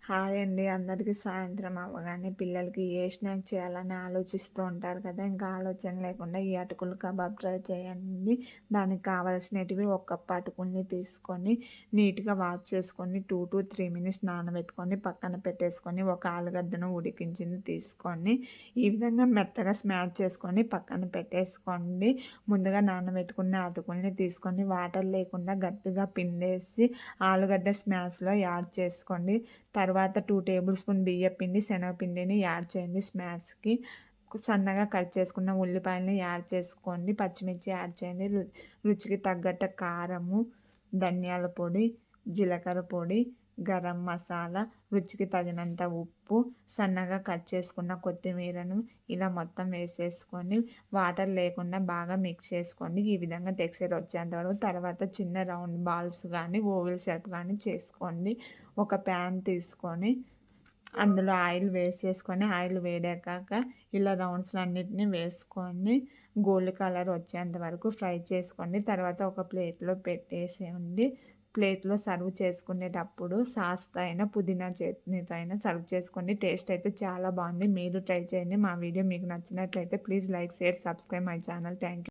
Hi అండి. అందరికీ సాయంత్రం అవ్వగానే పిల్లలకి ఏ స్నాక్ చేయాలని ఆలోచిస్తూ ఉంటారు కదా! ఇంకా ఆలోచన లేకుండా ఈ అటుకులు కబాబ్ ట్రై చేయండి. దానికి కావాల్సినటివి ఒక కప్ అటుకుల్ని తీసుకొని నీట్‌గా వాష్ చేసుకొని 2-3 మినిట్స్ నానబెట్టుకొని పక్కన పెట్టేసుకొని, ఒక ఆలుగడ్డను ఉడికించింది తీసుకొని, ఈ విధంగా మెత్తగా స్మాష్ చేసుకొని పక్కన పెట్టేసుకోండి. ముందుగా నానబెట్టుకున్న అటుకుల్ని తీసుకొని వాటర్ లేకుండా గట్టిగా పిండేసి ఆలుగడ్డ స్మాష్‌లో యాడ్ చేసుకోండి. తర్వాత 2 టేబుల్ స్పూన్ బియ్యపిండి, శనగపిండిని యాడ్ చేయండి స్మాష్‌కి. సన్నగా కట్ చేసుకున్న ఉల్లిపాయలని యాడ్ చేసుకోండి. పచ్చిమిర్చి యాడ్ చేయండి. రుచికి తగ్గట్టు కారము, ధనియాల పొడి, జీలకర్ర పొడి, గరం మసాలా, రుచికి తగినంత ఉప్పు, సన్నగా కట్ చేసుకున్న కొత్తిమీరను ఇలా మొత్తం వేసేసుకొని వాటర్ లేకుండా బాగా మిక్స్ చేసుకోండి. ఈ విధంగా టెక్స్చర్ వచ్చేంత వరకు. తర్వాత చిన్న రౌండ్ బాల్స్ కానీ ఓవెల్ షేప్ కానీ చేసుకోండి. ఒక ప్యాన్ తీసుకొని అందులో ఆయిల్ వేసేసుకొని ఆయిల్ వేడెక్కాక ఇలా రౌండ్స్ అన్నిటిని వేసుకొని గోల్డ్ కలర్ వచ్చేంత వరకు ఫ్రై చేసుకోండి. తర్వాత ఒక ప్లేట్లో పెట్టేసేయండి. ప్లేట్లో సర్వ్ చేసుకునేటప్పుడు సాస్‌తో అయినా పుదీనా చట్నీతో అయినా సర్వ్ చేసుకోండి. టేస్ట్ అయితే చాలా బాగుంది. మీరు ట్రై చేయండి. మా వీడియో మీకు నచ్చినట్లయితే please like, share, subscribe my channel. Thank you.